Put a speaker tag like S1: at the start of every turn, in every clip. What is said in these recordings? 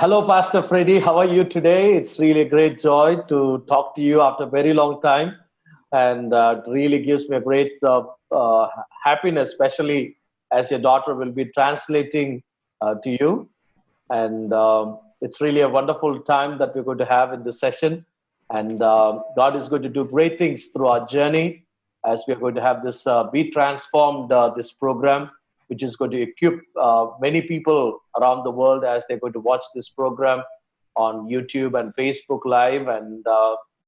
S1: Hello, Pastor Freddy. How are you today? It's really a great joy to talk to you after a very long time, and it really gives me a great happiness, especially as your daughter will be translating to you. And it's really a wonderful time that we're going to have in this session. And God is going to do great things through our journey as we're going to have this Be Transformed, this program, which is going to equip many people around the world as they're going to watch this program on YouTube and Facebook Live. And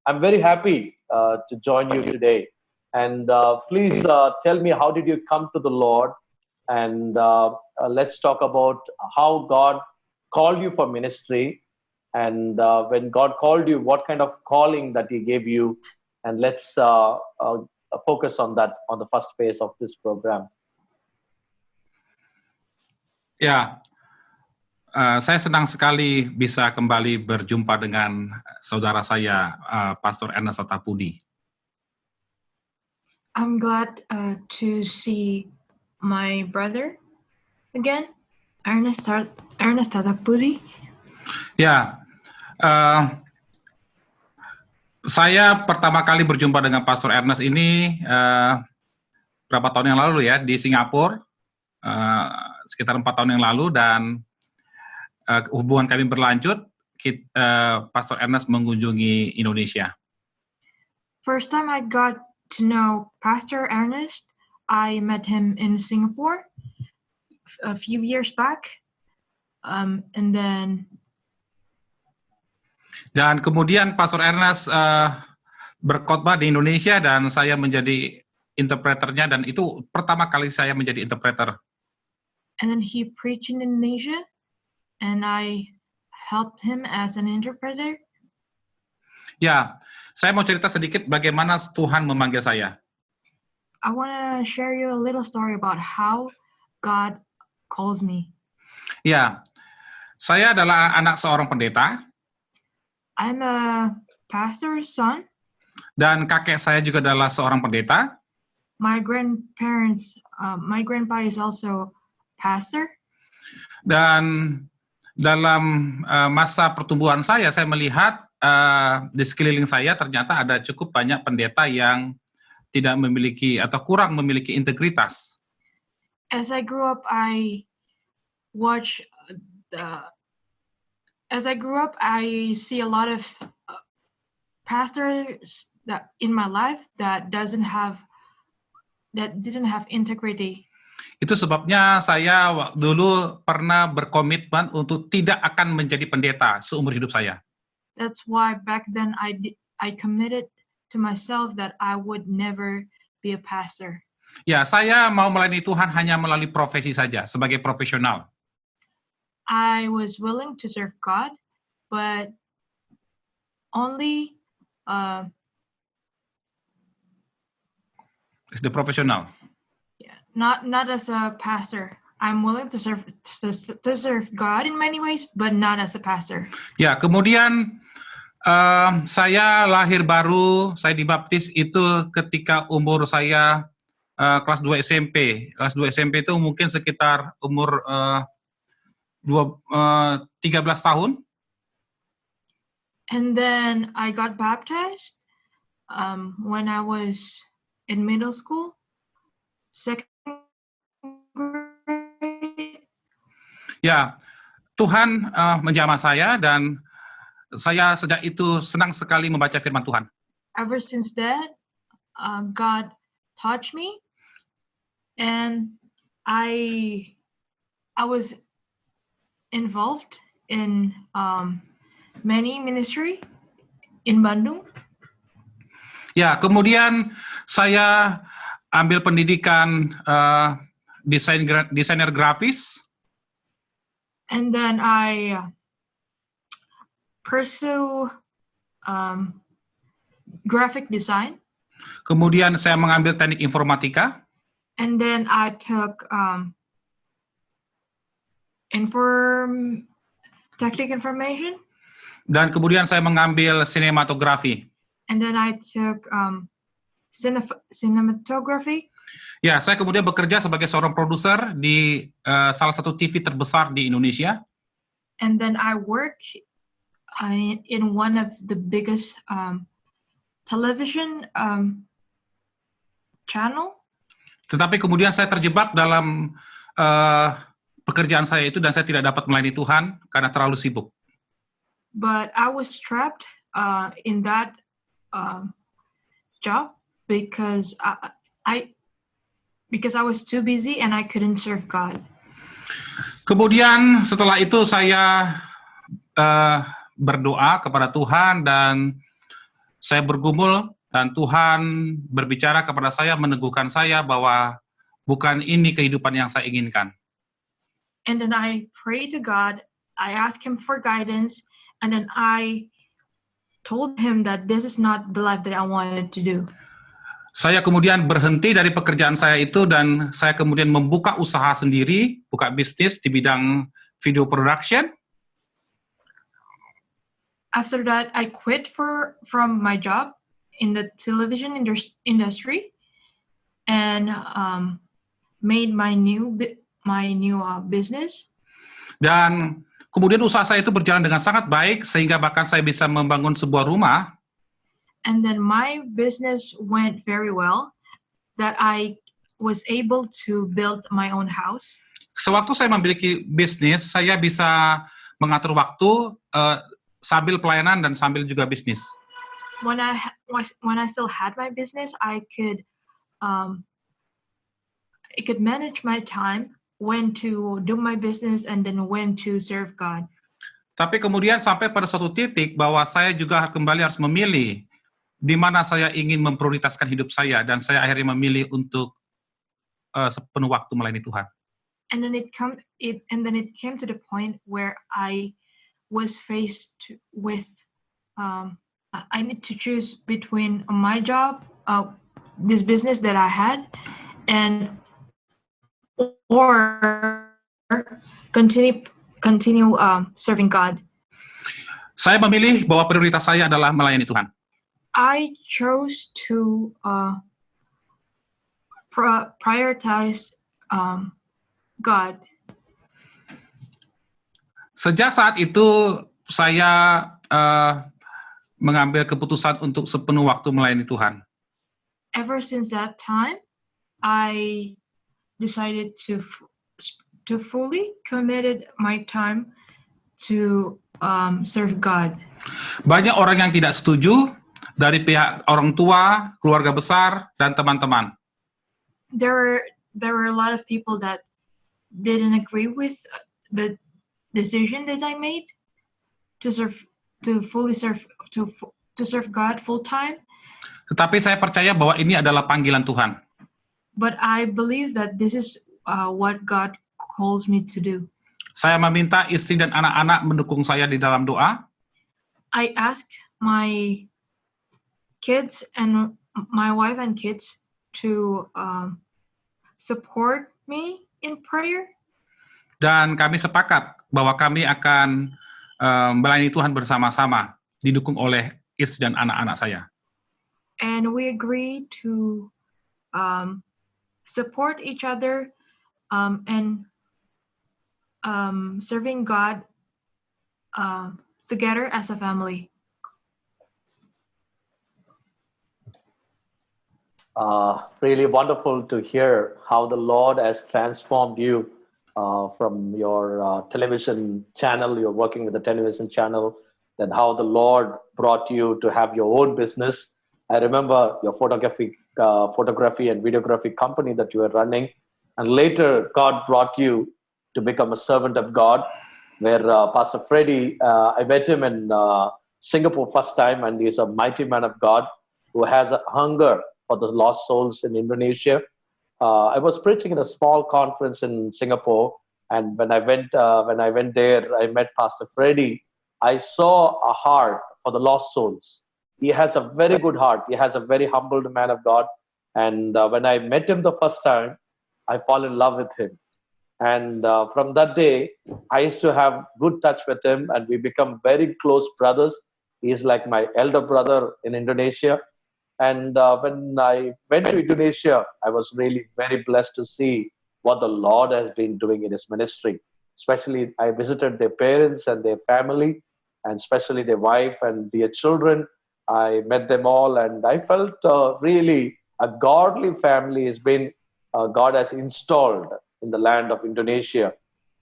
S1: I'm very happy to join you today. And please tell me, how did you come to the Lord? And let's talk about how God called you for ministry. And when God called you, what kind of calling that He gave you? And let's focus on that on the first phase of this program.
S2: Ya, saya senang sekali bisa kembali berjumpa dengan saudara saya, Pastor Ernest Satapudi.
S3: I'm glad to see my brother again, Ernest Satapudi.
S2: Ya, saya pertama kali berjumpa dengan Pastor Ernest ini berapa tahun yang lalu ya, di Singapura, sekitar 4 tahun yang lalu, dan hubungan kami berlanjut. Pastor Ernest mengunjungi Indonesia.
S3: First time I got to know Pastor Ernest, I met him in Singapore a few years back, and then.
S2: Dan kemudian Pastor Ernest berkhotbah di Indonesia dan saya menjadi interpreternya, dan itu pertama kali saya menjadi interpreter.
S3: And then he preached in Indonesia, and I helped him as an interpreter.
S2: Ya, saya mau cerita sedikit bagaimana Tuhan memanggil saya.
S3: I want to share you a little story about how God calls me.
S2: Ya, saya adalah anak seorang pendeta.
S3: I'm a pastor's son.
S2: Dan kakek saya juga adalah seorang pendeta.
S3: My grandpa is also pastor.
S2: Dan dalam masa pertumbuhan saya melihat di sekeliling saya ternyata ada cukup banyak pendeta yang tidak memiliki atau kurang memiliki integritas.
S3: As I grew up, I see a lot of pastors that in my life that didn't have integrity.
S2: Itu sebabnya saya dulu pernah berkomitmen untuk tidak akan menjadi pendeta seumur hidup saya.
S3: That's why back then I committed to myself that I would never be a pastor.
S2: Ya, saya mau melayani Tuhan hanya melalui profesi saja, sebagai profesional.
S3: I was willing to serve God, but only
S2: as the professional.
S3: Yeah, not as a pastor. I'm willing to serve God in many ways, but not as a pastor.
S2: Ya, kemudian saya lahir baru, saya dibaptis itu ketika umur saya kelas 2 SMP. Kelas 2 SMP itu mungkin sekitar umur 13 tahun.
S3: And then I got baptized when I was in middle school, second grade.
S2: Ya, Tuhan menjamah saya dan saya sejak itu senang sekali membaca firman Tuhan.
S3: Ever since that, God touched me, and I was involved in many ministry in Bandung.
S2: Ya, kemudian saya ambil pendidikan desainer grafis.
S3: And then I pursue graphic design.
S2: Kemudian saya mengambil teknik informatika.
S3: And then I took technical information.
S2: Dan kemudian saya mengambil sinematografi.
S3: And then I took cinematography.
S2: Ya, saya kemudian bekerja sebagai seorang produser di salah satu TV terbesar di Indonesia.
S3: and then I work in one of the biggest television channel.
S2: Tetapi kemudian saya terjebak dalam pekerjaan saya itu dan saya tidak dapat melayani Tuhan karena terlalu sibuk.
S3: But I was trapped in that job because I was too busy and I couldn't serve God.
S2: Kemudian setelah itu saya berdoa kepada Tuhan dan saya bergumul dan Tuhan berbicara kepada saya, meneguhkan saya bahwa bukan ini kehidupan yang saya inginkan.
S3: And then I prayed to God, I asked Him for guidance, and then I told Him that this is not the life that I wanted to do.
S2: Saya kemudian berhenti dari pekerjaan saya itu dan saya kemudian membuka usaha sendiri, buka bisnis di bidang video production.
S3: After that, I quit from my job in the television industry and made my new business.
S2: Dan kemudian usaha saya itu berjalan dengan sangat baik sehingga bahkan saya bisa membangun sebuah rumah.
S3: And then my business went very well that I was able to build my own house.
S2: Sewaktu saya memiliki bisnis, saya bisa mengatur waktu sambil pelayanan dan sambil juga bisnis.
S3: When I still had my business, I could manage my time, when to do my business and then when to serve God.
S2: Tapi kemudian sampai pada suatu titik bahwa saya juga kembali harus memilih di mana saya ingin memprioritaskan hidup saya, dan saya akhirnya memilih untuk sepenuh waktu melayani Tuhan.
S3: And then it came to the point where I was faced with I need to choose between my job, this business that I had, and or continue serving God.
S2: Saya memilih bahwa prioritas saya adalah melayani Tuhan.
S3: I chose to prioritize God.
S2: Sejak saat itu saya mengambil keputusan untuk sepenuh waktu melayani Tuhan.
S3: Ever since that time, I decided to fully committed my time to serve God.
S2: Banyak orang yang tidak setuju dari pihak orang tua, keluarga besar, dan teman-teman.
S3: There were a lot of people that didn't agree with the decision that I made to serve God full time.
S2: Tetapi saya percaya bahwa ini adalah panggilan Tuhan.
S3: But I believe that this is what God calls me to do.
S2: Saya meminta istri dan anak-anak mendukung saya di dalam doa.
S3: I asked my kids and my wife and kids to support me in prayer.
S2: Dan kami sepakat bahwa kami akan melayani Tuhan bersama-sama, didukung oleh istri dan anak-anak saya.
S3: And we agreed to support each other and serving God together as a family.
S1: Really wonderful to hear how the Lord has transformed you from your television channel. You're working with the television channel, then how the Lord brought you to have your own business. I remember your photography and videography company that you were running, and later God brought you to become a servant of God, where Pastor Freddie, I met him in Singapore first time, and he's a mighty man of God who has a hunger for the lost souls in Indonesia. I was preaching in a small conference in Singapore, and when I went there, I met Pastor Freddie. I saw a heart for the lost souls. He has a very good heart. He has a very humbled man of God. And when I met him the first time, I fall in love with him. And from that day, I used to have good touch with him, and we become very close brothers. He is like my elder brother in Indonesia. And when I went to Indonesia, I was really very blessed to see what the Lord has been doing in his ministry. especially I visited their parents and their family, and especially their wife and their children. I met them all, and I felt really a godly family has been God has installed in the land of Indonesia.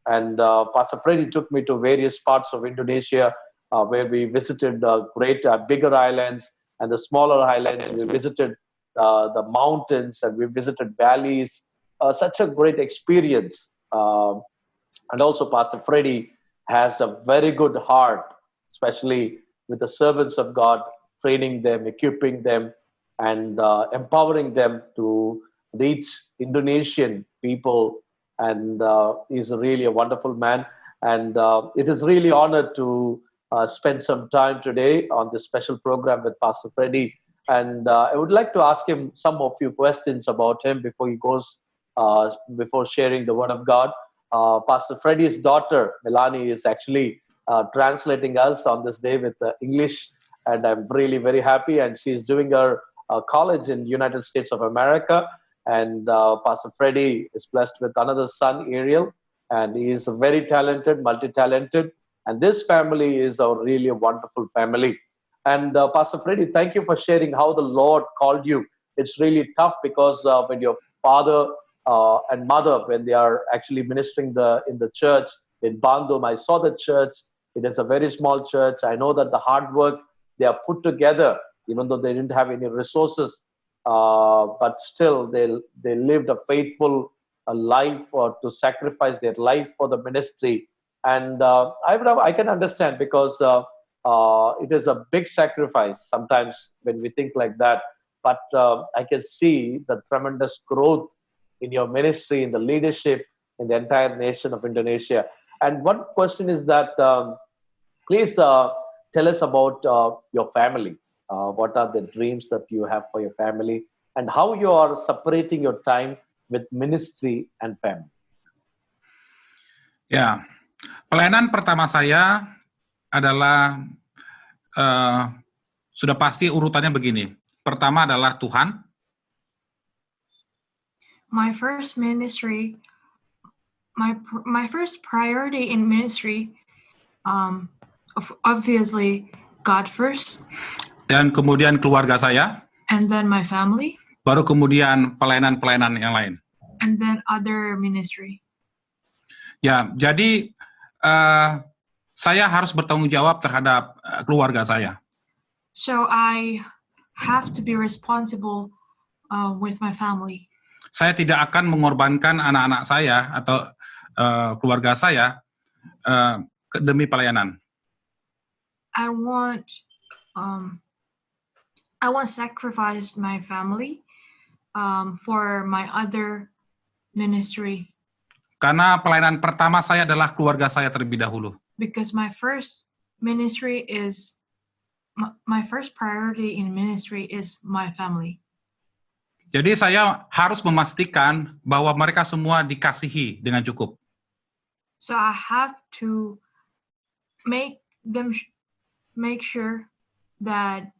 S1: And Pastor Freddy took me to various parts of Indonesia where we visited bigger islands and the smaller islands. We visited the mountains and we visited valleys. Such a great experience. And also, Pastor Freddy has a very good heart, especially with the servants of God, training them, equipping them, and empowering them to reach Indonesian people. And he's really a wonderful man. And it is really honored to spend some time today on this special program with Pastor Freddy. And I would like to ask him some of few questions about him before he goes, before sharing the Word of God. Pastor Freddy's daughter, Melanie, is actually translating us on this day with English. And I'm really very happy. And she's doing her college in United States of America. And Pastor Freddy is blessed with another son, Ariel. And he is very talented, multi-talented. And this family is a really wonderful family. And Pastor Freddy, thank you for sharing how the Lord called you. It's really tough because when your father and mother, when they are actually ministering in the church in Bandung, I saw the church. It is a very small church. I know that the hard work they are put together, even though they didn't have any resources, but still they lived a faithful life to sacrifice their life for the ministry. And I can understand because it is a big sacrifice sometimes when we think like that. But I can see the tremendous growth in your ministry, in the leadership, in the entire nation of Indonesia. And one question is that, please tell us about your family. What are the dreams that you have for your family, and how you are separating your time with ministry and family?
S2: Ya, pelayanan pertama saya adalah sudah pasti urutannya begini. Pertama adalah Tuhan.
S3: My first ministry, my first priority in ministry, obviously God first.
S2: Dan kemudian keluarga saya.
S3: And then my family.
S2: Baru kemudian pelayanan-pelayanan yang lain.
S3: And then other ministry.
S2: Ya, jadi saya harus bertanggung jawab terhadap keluarga saya.
S3: So I have to be responsible with my family.
S2: Saya tidak akan mengorbankan anak-anak saya atau keluarga saya demi pelayanan.
S3: I want sacrifice my family for my other ministry.
S2: Karena pelayanan pertama saya adalah keluarga saya terlebih dahulu.
S3: Because my first ministry is my first priority in ministry is my family.
S2: Jadi saya harus memastikan bahwa mereka semua dikasihi dengan cukup.
S3: So I have to make sure that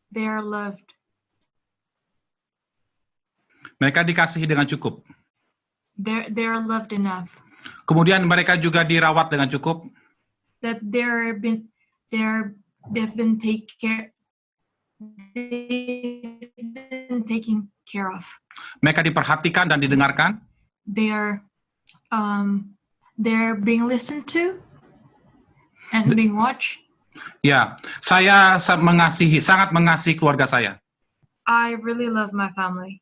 S3: they are loved.
S2: Mereka dikasihi dengan cukup.
S3: They are loved enough.
S2: Kemudian mereka juga dirawat dengan cukup.
S3: That they've been taken care of.
S2: Mereka diperhatikan dan didengarkan.
S3: They're being listened to and being watched.
S2: Ya, saya sangat mengasihi keluarga saya.
S3: I really love my family.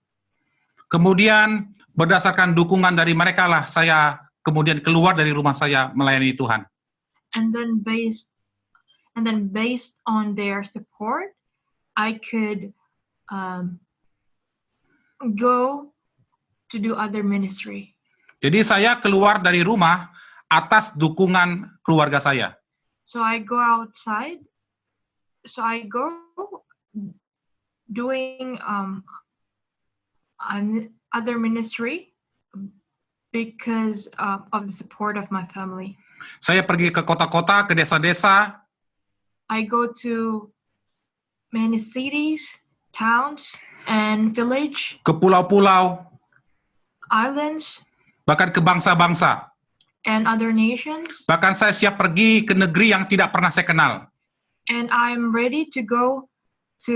S2: Kemudian berdasarkan dukungan dari mereka lah saya kemudian keluar dari rumah saya melayani Tuhan.
S3: And then based on their support, I could go to do other ministry.
S2: Jadi saya keluar dari rumah atas dukungan keluarga saya.
S3: So I go outside. So I go doing other ministry because of the support of my family.
S2: Saya pergi ke kota-kota, ke desa-desa.
S3: I go to many cities, towns, and village.
S2: Ke pulau-pulau.
S3: Islands.
S2: Bahkan ke bangsa-bangsa.
S3: and other nations,
S2: Bahkan saya siap pergi ke negeri yang tidak pernah saya kenal.
S3: and I'm ready to go to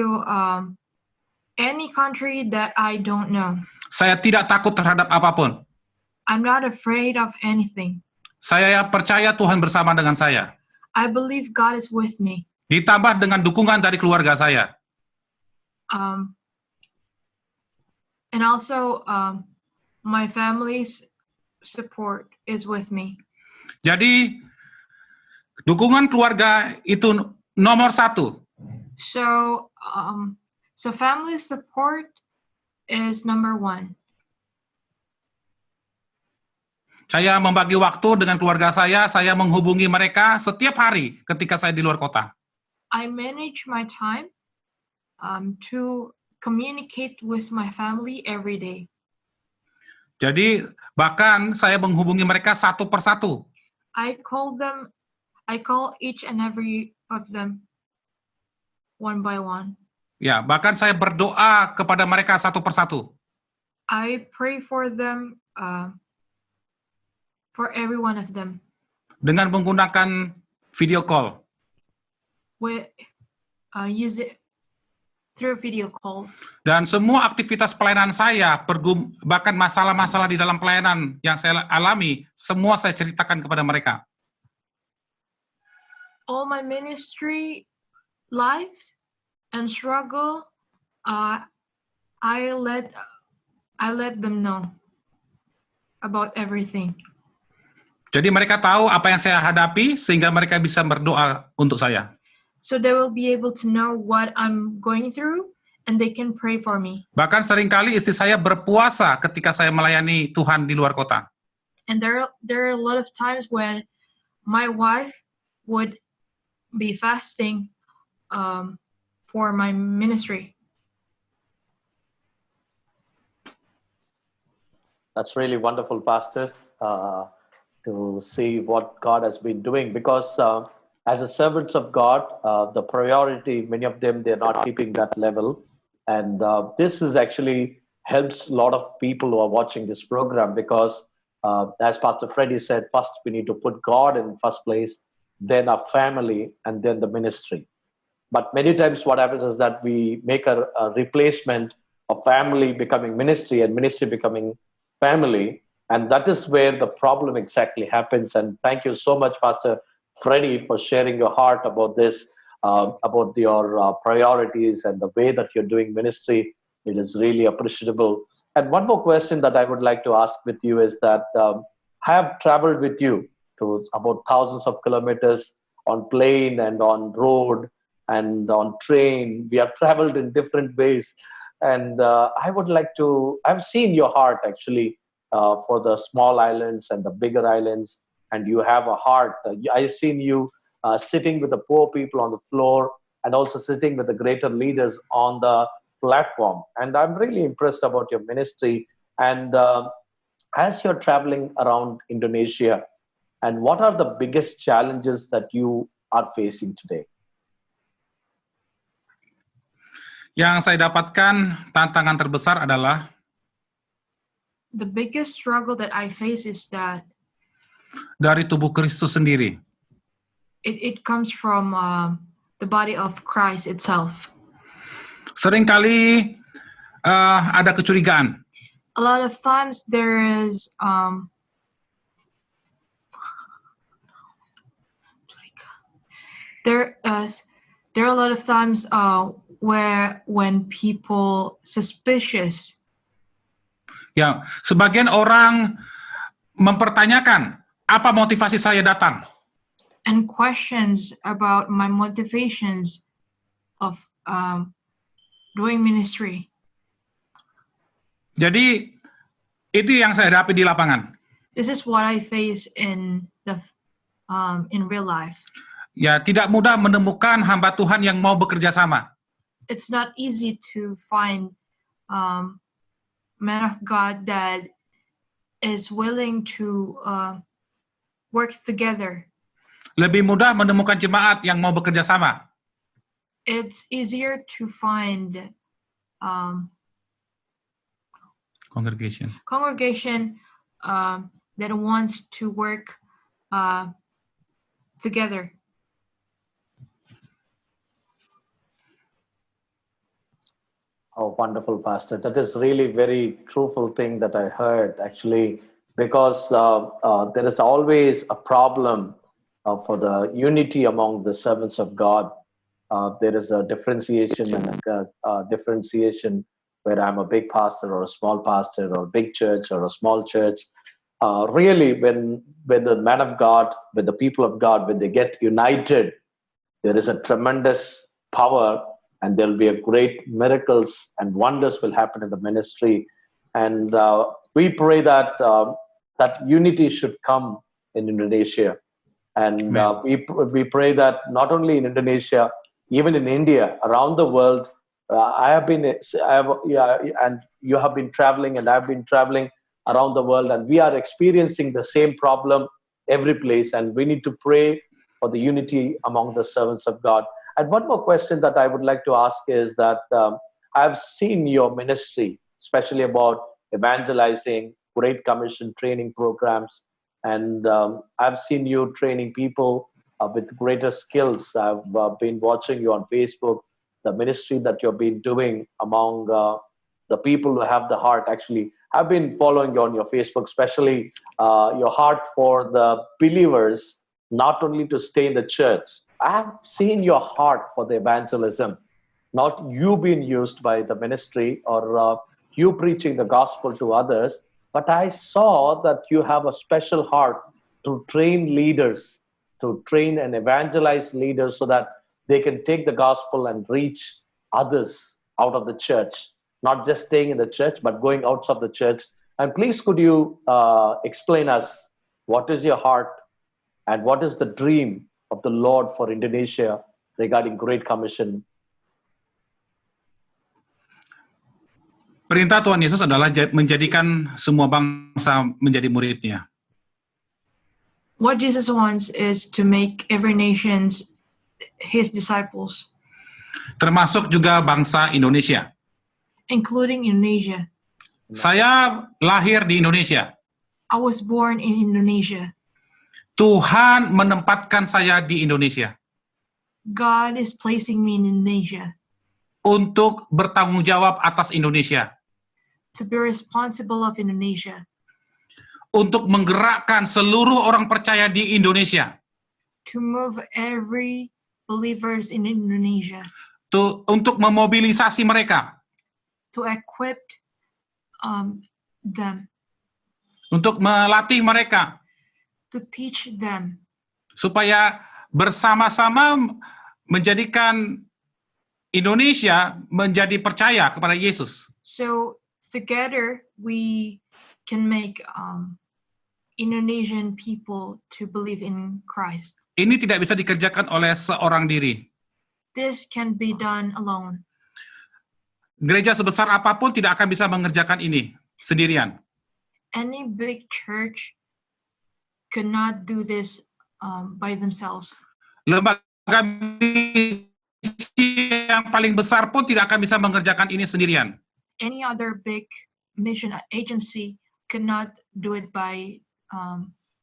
S3: any country that I don't know.
S2: Saya tidak takut terhadap apapun.
S3: I'm not afraid of anything.
S2: Saya percaya Tuhan bersama dengan saya.
S3: I believe God is with me.
S2: Ditambah dengan dukungan dari keluarga saya.
S3: And also my family's support is with me.
S2: Jadi dukungan keluarga itu nomor satu.
S3: So family support is number one.
S2: Saya membagi waktu dengan keluarga saya menghubungi mereka setiap hari ketika saya di luar kota.
S3: I manage my time to communicate with my family every day.
S2: Jadi bahkan saya menghubungi mereka satu persatu.
S3: I call each and every of them one by one.
S2: Ya, bahkan saya berdoa kepada mereka satu persatu.
S3: I pray for them, for every one of them.
S2: Dengan menggunakan video call.
S3: Use it through video call.
S2: Dan semua aktivitas pelayanan saya, bahkan masalah-masalah di dalam pelayanan yang saya alami, semua saya ceritakan kepada mereka.
S3: All my ministry life and struggle, I let them know about everything.
S2: Jadi mereka tahu apa yang saya hadapi sehingga mereka bisa berdoa untuk saya.
S3: So they will be able to know what I'm going through and they can pray for me.
S2: Bahkan seringkali istri saya berpuasa ketika saya melayani Tuhan di luar kota.
S3: And there are a lot of times when my wife would be fasting for my ministry.
S1: That's really wonderful, Pastor, to see what God has been doing. Because as a servants of God, the priority, many of them, they're not keeping that level. And this is actually helps a lot of people who are watching this program because, as Pastor Freddie said, first we need to put God in first place, then our family, and then the ministry. But many times what happens is that we make a replacement of family becoming ministry and ministry becoming family. And that is where the problem exactly happens. And thank you so much, Pastor Freddie, for sharing your heart about this, about your priorities and the way that you're doing ministry. It is really appreciable. And one more question that I would like to ask with you is that I have traveled with you to about thousands of kilometers on plane and on road and on train. We have traveled in different ways. And I would like to, I've seen your heart actually for the small islands and the bigger islands. And you have a heart. I've seen you sitting with the poor people on the floor and also sitting with the greater leaders on the platform. And I'm really impressed about your ministry. And as you're traveling around Indonesia, and what are the biggest challenges that you are facing today?
S2: Yang saya dapatkan tantangan terbesar adalah
S3: The biggest struggle that I face is that
S2: dari tubuh Kristus sendiri.
S3: it comes from the body of Christ itself.
S2: Seringkali ada kecurigaan.
S3: A lot of times there is there are a lot of times where when people suspicious.
S2: Ya, sebagian orang mempertanyakan apa motivasi saya datang.
S3: And questions about my motivations of doing ministry.
S2: Jadi itu yang saya hadapi di lapangan.
S3: This is what I face in real life.
S2: Ya, tidak mudah menemukan hamba Tuhan yang mau bekerja sama.
S3: It's not easy to find man of God that is willing to work together.
S2: Lebih mudah menemukan jemaat yang mau bekerja sama.
S3: It's easier to find congregation that wants to work together.
S1: Oh, wonderful, Pastor. That is really very truthful thing that I heard, actually, because there is always a problem for the unity among the servants of God. There is a differentiation and a differentiation where I'm a big pastor or a small pastor or a big church or a small church. Really, when the man of God, when the people of God, when they get united, there is a tremendous power, and there will be a great miracles and wonders will happen in the ministry. And we pray that that unity should come in Indonesia. And we pray that not only in Indonesia, even in India, around the world. And you have been traveling, and I've been traveling around the world, and we are experiencing the same problem every place. And we need to pray for the unity among the servants of God. And one more question that I would like to ask is that I've seen your ministry, especially about evangelizing, Great Commission training programs, and I've seen you training people with greater skills. I've been watching you on Facebook, the ministry that you've been doing among the people who have the heart. Actually, I've been following you on your Facebook, especially your heart for the believers, not only to stay in the church. I have seen your heart for the evangelism, not you being used by the ministry or you preaching the gospel to others, but I saw that you have a special heart to train leaders, to train and evangelize leaders so that they can take the gospel and reach others out of the church, not just staying in the church, but going outside the church. And please, could you explain us what is your heart and what is the dream of the Lord for Indonesia regarding Great Commission?
S2: Perintah Tuhan Yesus adalah menjadikan semua bangsa menjadi muridnya.
S3: What Jesus wants is to make every nation his disciples,
S2: Termasuk juga bangsa Indonesia.
S3: including Indonesia.
S2: Saya lahir di Indonesia.
S3: I was born in Indonesia.
S2: Tuhan menempatkan saya di Indonesia
S3: God is placing me in Indonesia
S2: untuk bertanggung jawab atas Indonesia,
S3: to be responsible of Indonesia,
S2: untuk menggerakkan seluruh orang percaya di Indonesia,
S3: to move every believers in Indonesia,
S2: untuk memobilisasi mereka,
S3: to equip them,
S2: untuk melatih mereka,
S3: to teach them,
S2: supaya bersama-sama menjadikan Indonesia menjadi percaya kepada Yesus.
S3: so together we can make Indonesian people to believe in Christ.
S2: Ini tidak bisa dikerjakan oleh seorang diri.
S3: This can be done alone.
S2: Gereja sebesar apapun tidak akan bisa mengerjakan ini sendirian.
S3: Any big church could not do this by themselves.
S2: Lembaga misi yang paling besar pun tidak akan bisa mengerjakan ini sendirian.
S3: Any other big mission agency could not do it by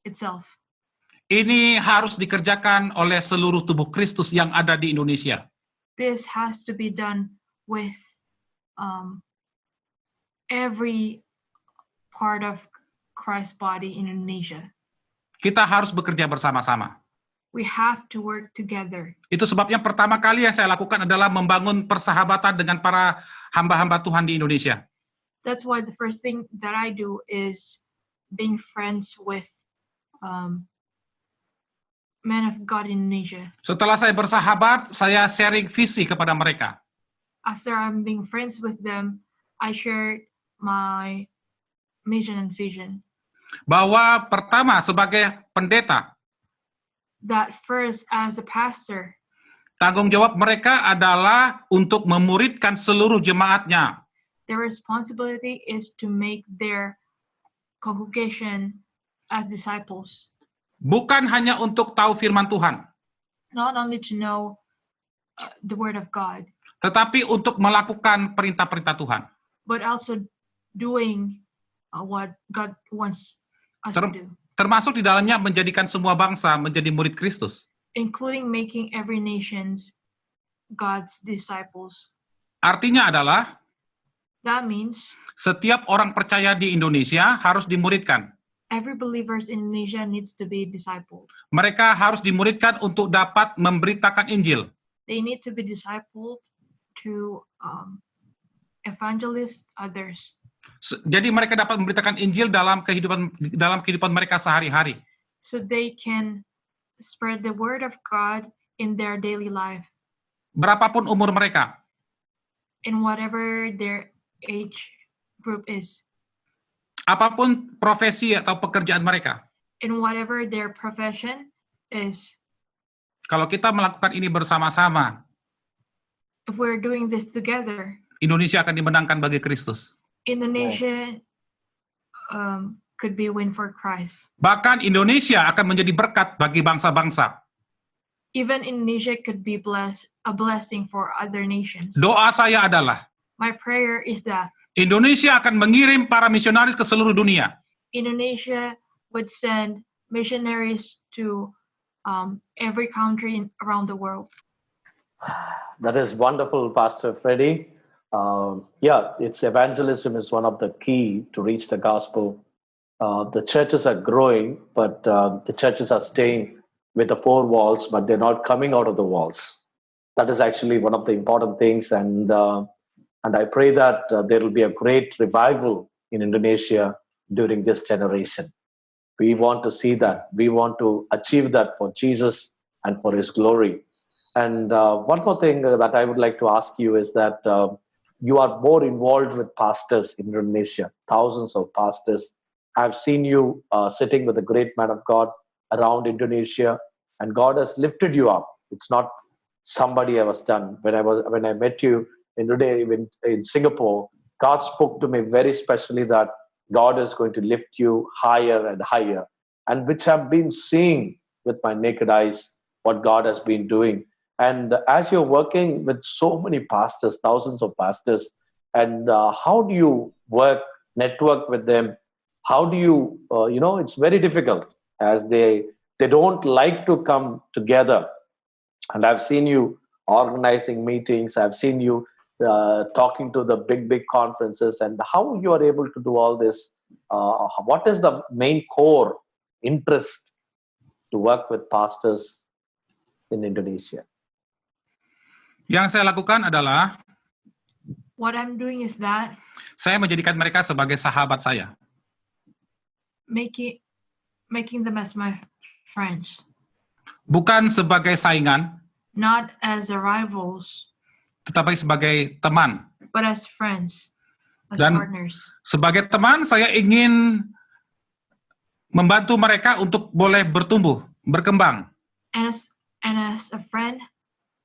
S3: itself.
S2: Ini harus dikerjakan oleh seluruh tubuh Kristus yang ada di Indonesia.
S3: This has to be done with every part of Christ's body in Indonesia.
S2: Kita harus bekerja bersama-sama.
S3: We have to work together.
S2: Itu sebabnya pertama kali yang saya lakukan adalah membangun persahabatan dengan para hamba-hamba Tuhan di Indonesia.
S3: That's why the first thing that I do is being friends with men of God in Indonesia.
S2: Setelah saya bersahabat, saya sharing visi kepada mereka.
S3: After I'm being friends with them, I share my mission and vision.
S2: Bahwa pertama sebagai pendeta,
S3: That first, as a pastor,
S2: tanggung jawab mereka adalah untuk memuridkan seluruh jemaatnya.
S3: their responsibility is to make their congregation as disciples.
S2: Bukan hanya untuk tahu firman Tuhan,
S3: Not only to know the word of God,
S2: tetapi untuk melakukan perintah-perintah Tuhan.
S3: but also doing what God wants us to do,
S2: termasuk di dalamnya menjadikan semua bangsa menjadi murid Kristus.
S3: including making every nation's God's disciples.
S2: Artinya adalah
S3: That means
S2: setiap orang percaya di Indonesia harus dimuridkan.
S3: every believers in Indonesia needs to be discipled.
S2: Mereka harus dimuridkan untuk dapat memberitakan Injil.
S3: They need to be discipled to evangelize others.
S2: Jadi mereka dapat memberitakan Injil dalam kehidupan mereka sehari-hari.
S3: So they can spread the word of God in their daily life,
S2: Berapapun umur mereka.
S3: in whatever their age group is,
S2: Apapun profesi atau pekerjaan mereka.
S3: in whatever their profession is.
S2: Kalau kita melakukan ini bersama-sama,
S3: If we're doing this together,
S2: Indonesia akan dimenangkan bagi Kristus.
S3: Indonesia could be a win for Christ.
S2: Bahkan Indonesia akan menjadi berkat bagi bangsa-bangsa.
S3: Even Indonesia could be a blessing for other nations.
S2: Doa saya adalah,
S3: My prayer is that
S2: Indonesia akan mengirim para misionaris ke seluruh dunia.
S3: Indonesia would send missionaries to every country around the world.
S1: That is wonderful, Pastor Freddie. It's evangelism is one of the key to reach the gospel. The churches are growing, but the churches are staying with the four walls, but they're not coming out of the walls. That is actually one of the important things, and I pray that there will be a great revival in Indonesia during this generation. We want to see that. We want to achieve that for Jesus and for His glory. And one more thing that I would like to ask you is that you are more involved with pastors in Indonesia, thousands of pastors. I've seen you sitting with a great man of God around Indonesia, and God has lifted you up. It's not somebody I was done. When I met you in Singapore, God spoke to me very specially that God is going to lift you higher and higher, and which I've been seeing with my naked eyes what God has been doing. And as you're working with so many pastors, thousands of pastors, and how do you network with them? How do you, it's very difficult as they don't like to come together. And I've seen you organizing meetings. I've seen you talking to the big conferences, and how you are able to do all this. What is the main core interest to work with pastors in Indonesia?
S2: Yang saya lakukan adalah,
S3: What I'm doing is that
S2: saya menjadikan mereka sebagai sahabat saya.
S3: making them as my friends,
S2: Bukan sebagai saingan,
S3: not as rivals,
S2: tetapi sebagai teman.
S3: but as friends, as
S2: Dan
S3: partners.
S2: sebagai teman, saya ingin membantu mereka untuk boleh bertumbuh, berkembang.
S3: And as a friend,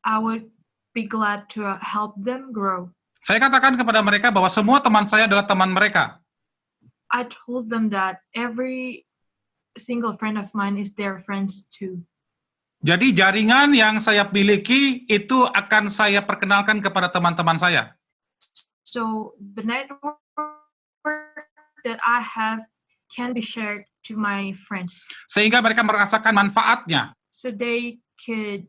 S3: I would be glad to help them grow.
S2: Saya katakan kepada mereka bahwa semua teman saya adalah teman mereka.
S3: I told them that every single friend of mine is their friends too.
S2: Jadi jaringan yang saya miliki itu akan saya perkenalkan kepada teman-teman saya.
S3: So the network that I have can be shared to my friends,
S2: Sehingga mereka merasakan manfaatnya.
S3: so they could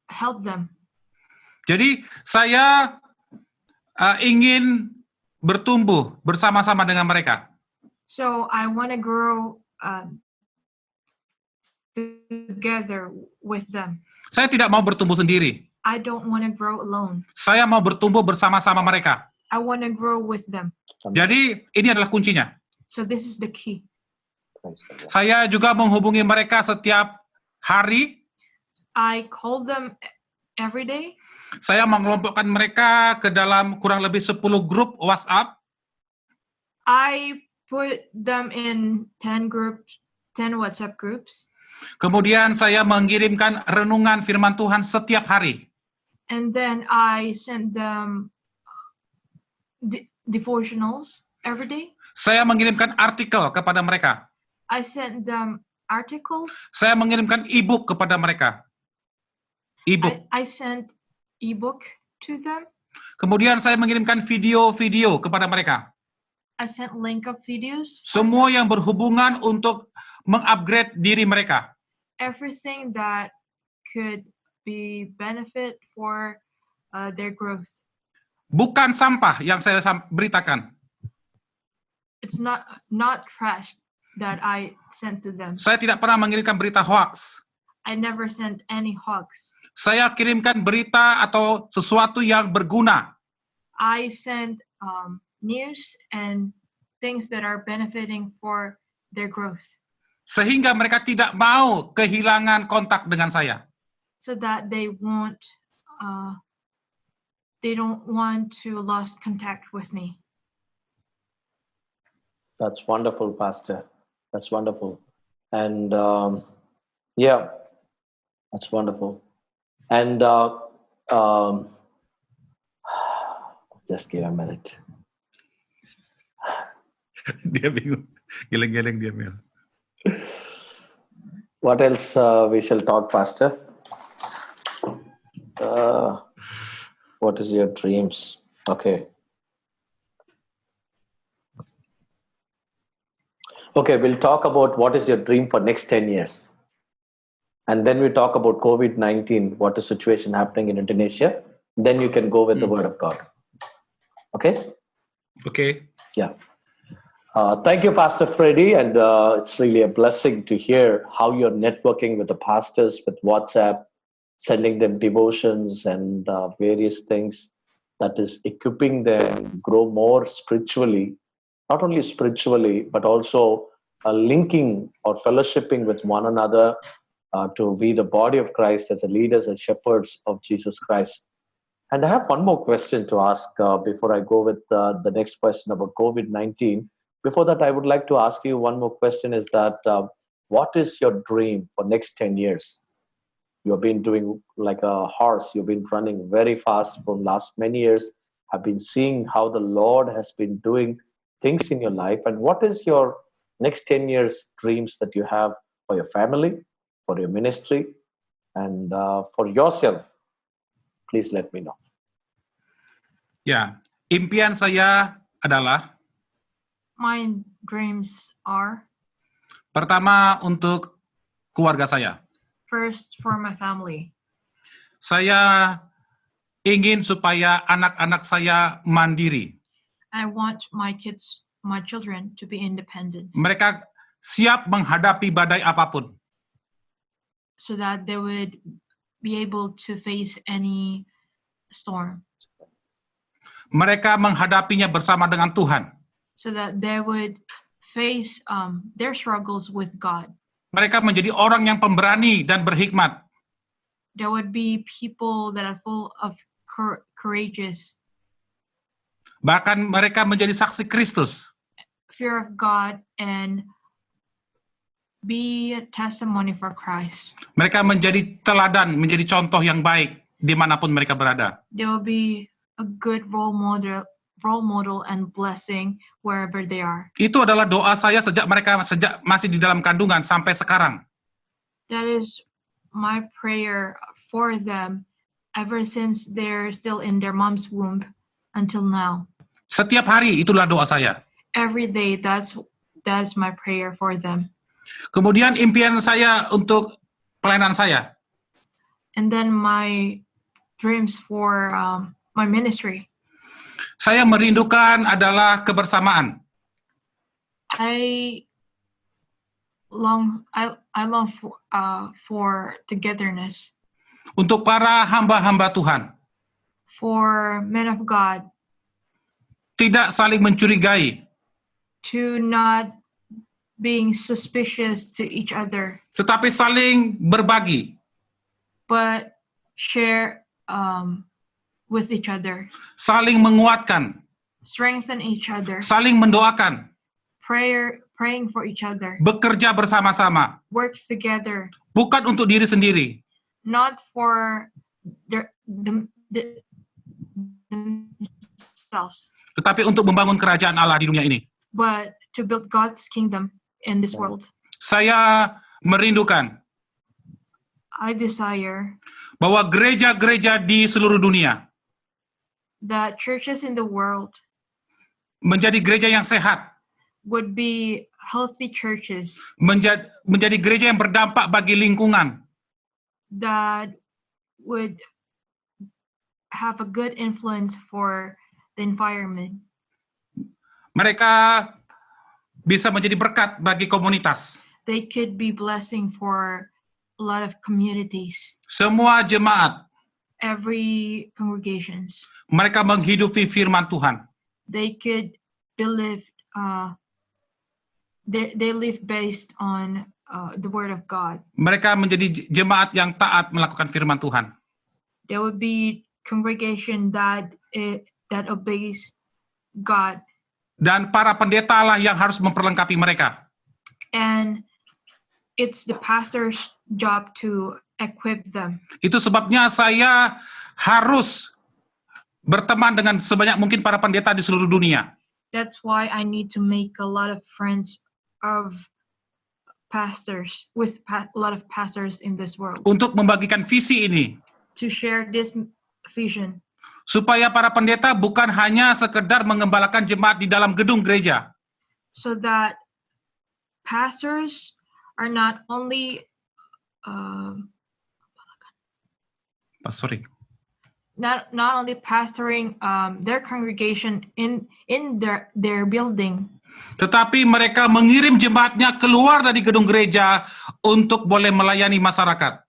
S3: help them.
S2: Jadi saya ingin bertumbuh bersama-sama dengan mereka.
S3: So I want to grow together with them.
S2: Saya tidak mau bertumbuh sendiri.
S3: I don't want to grow alone.
S2: Saya mau bertumbuh bersama-sama mereka.
S3: I want to grow with them.
S2: Jadi ini adalah kuncinya.
S3: So this is the key.
S2: Saya juga menghubungi mereka setiap hari.
S3: I call them every day.
S2: Saya mengelompokkan mereka ke dalam kurang lebih 10 grup WhatsApp.
S3: I put them in 10 WhatsApp groups.
S2: Kemudian saya mengirimkan renungan firman Tuhan setiap hari.
S3: And then I send them devotionals every day.
S2: Saya mengirimkan artikel kepada mereka.
S3: I send them articles.
S2: Saya mengirimkan e-book kepada mereka. E-book.
S3: I sent ebook to them.
S2: Kemudian saya mengirimkan video-video kepada mereka.
S3: I sent link of videos.
S2: Semua yang berhubungan untuk mengupgrade diri mereka.
S3: Everything that could be benefit for their growth.
S2: Bukan sampah yang saya beritakan.
S3: It's not trash that I sent to them.
S2: Saya tidak pernah mengirimkan berita hoax.
S3: I never sent any hoax.
S2: Saya kirimkan berita atau sesuatu yang berguna.
S3: I sent news and things that are benefiting for their growth.
S2: Sehingga mereka tidak mau kehilangan kontak dengan saya.
S3: So that they don't want to lose contact with me.
S1: That's wonderful, Pastor. That's wonderful. And yeah, that's wonderful. And just give a minute.
S2: Dia bingung. Geleng-geleng dia, Mel.
S1: What else we shall talk, Pastor? What is your dreams? Okay. Okay, we'll talk about what is your dream for next 10 years. And then we talk about COVID-19, what is the situation happening in Indonesia. Then you can go with the Word of God. Okay?
S2: Okay.
S1: Yeah. Thank you, Pastor Freddy. And it's really a blessing to hear how you're networking with the pastors with WhatsApp, sending them devotions and various things that is equipping them grow more spiritually. Not only spiritually, but also linking or fellowshipping with one another to be the body of Christ as a leaders and shepherds of Jesus Christ. And I have one more question to ask before I go with the next question about COVID-19. Before that, I would like to ask you one more question is that what is your dream for next 10 years? You've been doing like a horse. You've been running very fast for last many years. I've been seeing how the Lord has been doing things in your life. And what is your next 10 years dreams that you have for your family, for your ministry, and for yourself? Please let me know.
S2: Ya, impian saya adalah
S3: My dreams are
S2: pertama untuk keluarga saya.
S3: first for my family.
S2: Saya ingin supaya anak-anak saya mandiri.
S3: I want my children to be independent
S2: Mereka siap menghadapi badai apapun.
S3: so that they would be able to face any storm.
S2: Mereka menghadapinya bersama dengan Tuhan.
S3: So that they would face their struggles with God.
S2: Mereka menjadi orang yang pemberani dan berhikmat.
S3: There would be people that are full of courageous,
S2: Bahkan mereka menjadi saksi Kristus.
S3: fear of God, and be a testimony for Christ.
S2: Mereka menjadi teladan, menjadi contoh yang baik dimanapun mereka berada.
S3: They will be a good role model and blessing wherever they are.
S2: Itu adalah doa saya sejak masih di dalam kandungan sampai sekarang.
S3: That is my prayer for them ever since they're still in their mom's womb until now.
S2: Setiap hari itulah doa saya.
S3: Every day, that's my prayer for them.
S2: Kemudian impian saya untuk pelayanan saya.
S3: And then my dreams for my ministry.
S2: Saya merindukan adalah kebersamaan.
S3: I long for togetherness.
S2: Untuk para hamba-hamba Tuhan.
S3: For men of God.
S2: Tidak saling mencurigai.
S3: To not being suspicious to each other.
S2: Tetapi saling berbagi.
S3: But share with each other.
S2: Saling menguatkan.
S3: Strengthen each other.
S2: Saling mendoakan.
S3: Praying for each other.
S2: Bekerja bersama-sama.
S3: Work together.
S2: Bukan untuk diri sendiri.
S3: Not for themselves.
S2: Tetapi untuk membangun kerajaan Allah di dunia ini.
S3: But to build God's kingdom in this world.
S2: Saya merindukan.
S3: I desire.
S2: Bahwa gereja-gereja di seluruh dunia.
S3: that churches in the world
S2: menjadi gereja yang sehat,
S3: would be healthy churches
S2: menjadi gereja yang berdampak bagi lingkungan,
S3: that would have a good influence for the environment.
S2: mereka bisa menjadi berkat bagi komunitas.
S3: They could be blessing for a lot of communities,
S2: Semua jemaat,
S3: every congregations.
S2: mereka menghidupi firman Tuhan.
S3: They could believe, they live based on the word of God.
S2: Mereka menjadi jemaat yang taat melakukan firman Tuhan.
S3: There would be congregation that obeys God.
S2: Dan para pendeta lah yang harus memperlengkapi mereka.
S3: And it's the pastor's job to equip them.
S2: Itu sebabnya saya harus berteman dengan sebanyak mungkin para pendeta di seluruh dunia.
S3: That's why I need to make a lot of friends of pastors, with a lot of pastors in this world,
S2: Untuk membagikan visi ini.
S3: to share this vision,
S2: Supaya para pendeta bukan hanya sekedar mengembalakan jemaat di dalam gedung gereja.
S3: so that pastors are not only not only pastoring their congregation in their building,
S2: Tetapi mereka mengirim jemaatnya keluar dari gedung gereja untuk boleh melayani masyarakat.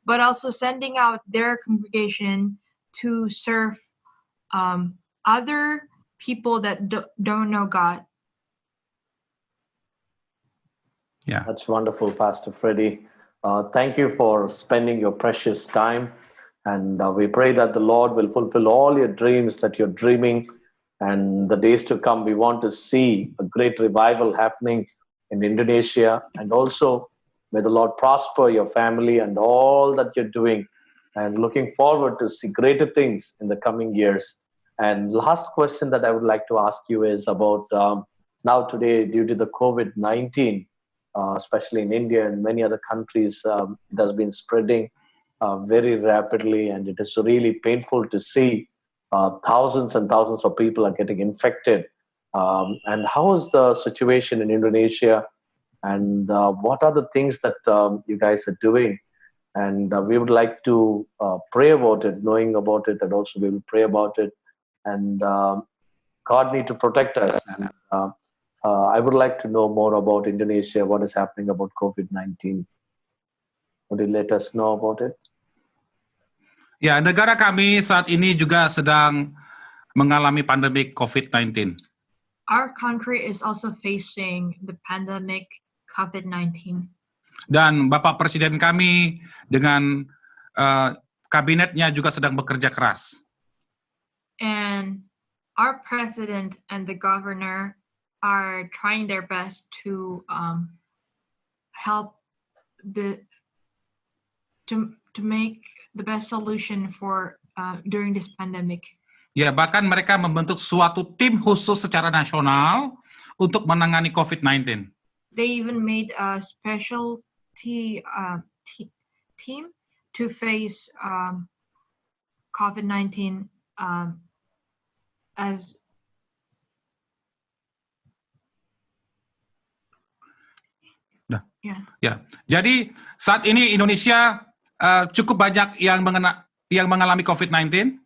S3: but also sending out their congregation to serve other people that don't know God.
S2: Ya.
S1: That's wonderful, Pastor Freddie. Thank you for spending your precious time. And we pray that the Lord will fulfill all your dreams that you're dreaming. And the days to come, we want to see a great revival happening in Indonesia. And also, may the Lord prosper your family and all that you're doing. And looking forward to see greater things in the coming years. And last question that I would like to ask you is about now today, due to the COVID-19, especially in India and many other countries, it has been spreading very rapidly, and it is really painful to see thousands and thousands of people are getting infected. And how is the situation in Indonesia? And what are the things that you guys are doing? And we would like to pray about it, knowing about it, and also we will pray about it. And God need to protect us. And I would like to know more about Indonesia, what is happening about COVID-19. Would you let us know about it?
S2: Ya, negara kami saat ini juga sedang mengalami pandemi COVID-19.
S3: Our country is also facing the pandemic COVID-19.
S2: Dan Bapak Presiden kami dengan kabinetnya juga sedang bekerja keras.
S3: And our president and the governor are trying their best to help to make the best solution for during this pandemic.
S2: Ya, bahkan mereka membentuk suatu tim khusus secara nasional untuk menangani COVID-19.
S3: They even made a special team to face COVID-19 as
S2: Ya, jadi saat ini Indonesia cukup banyak yang mengalami COVID-19.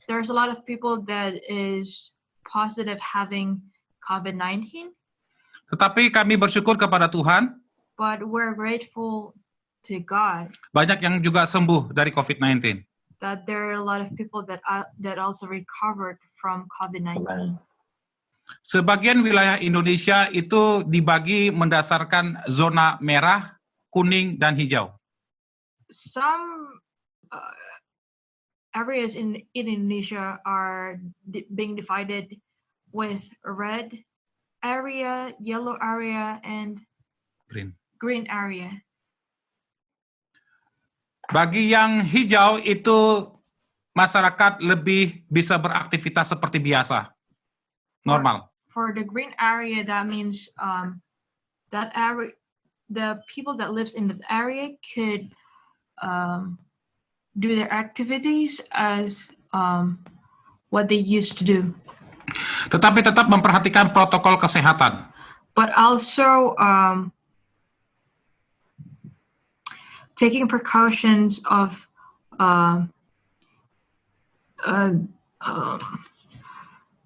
S3: There's a lot of people that is positive having COVID-19.
S2: Tetapi kami bersyukur kepada Tuhan.
S3: But we're grateful to God.
S2: Banyak yang juga sembuh dari COVID-19.
S3: That there are a lot of people that also recovered from COVID-19.
S2: Sebagian wilayah Indonesia itu dibagi mendasarkan zona merah, kuning, dan hijau.
S3: Some areas in Indonesia are being divided with red area, yellow area, and green area.
S2: Bagi yang hijau itu masyarakat lebih bisa beraktivitas seperti biasa, normal.
S3: For the green area, that means that area, the people that lives in that area could do their activities as what they used to do,
S2: Tetapi tetap memperhatikan protokol kesehatan.
S3: but also taking precautions of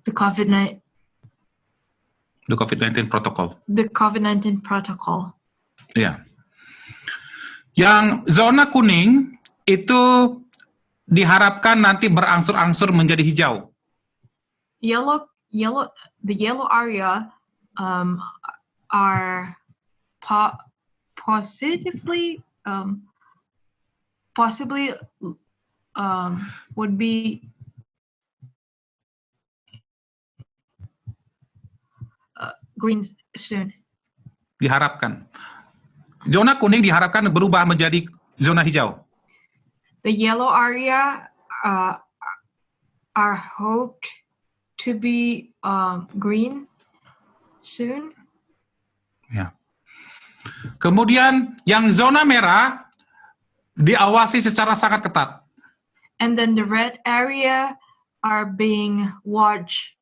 S3: the COVID-19
S2: The COVID-19 protokol.
S3: protocol.
S2: Ya. Yang zona kuning itu diharapkan nanti berangsur-angsur menjadi hijau.
S3: The yellow area are possibly would be green soon.
S2: Diharapkan. Zona kuning diharapkan berubah menjadi zona hijau.
S3: The yellow area are hoped to be green soon.
S2: Ya. Kemudian yang zona merah diawasi secara sangat ketat.
S3: And then the red area are being watched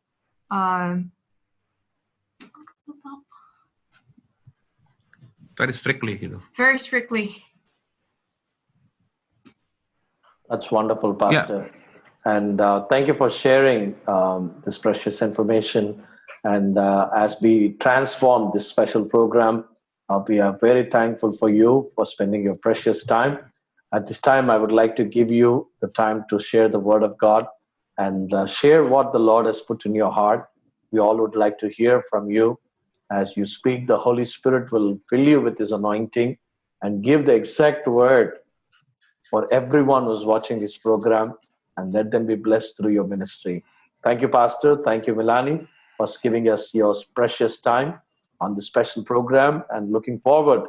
S2: Very strictly gitu.
S3: very strictly.
S1: That's wonderful, Pastor. And thank you for sharing this precious information. And as we transform this special program, we are very thankful for you for spending your precious time. At this time, I would like to give you the time to share the Word of God and share what the Lord has put in your heart. We all would like to hear from you. As you speak, the Holy Spirit will fill you with His anointing and give the exact word for everyone who's watching this program, and let them be blessed through your ministry. Thank you, Pastor. Thank you, Melanie, for giving us your precious time on this special program, and looking forward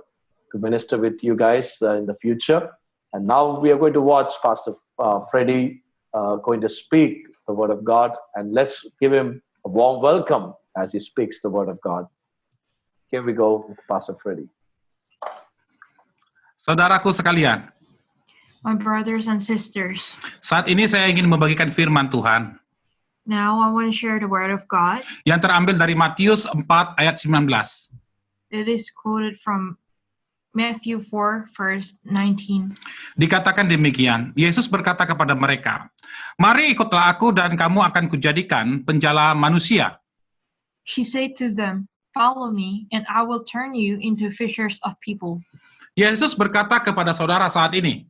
S1: to minister with you guys in the future. And now we are going to watch Pastor Freddie going to speak the Word of God, and let's give him a warm welcome as he speaks the Word of God. Here we go with Pastor Freddie.
S2: Saudaraku sekalian,
S3: My brothers and sisters,
S2: saat ini saya ingin membagikan firman Tuhan
S3: now I want to share the word of God.
S2: yang terambil dari Matius 4 ayat 19.
S3: It is quoted from Matthew 4, verse 19.
S2: Dikatakan demikian, Yesus berkata kepada mereka, "Mari ikutlah aku dan kamu akan kujadikan penjala manusia."
S3: He said to them, "Follow me, and I will turn you into fishers of people."
S2: Yesus berkata kepada saudara saat ini,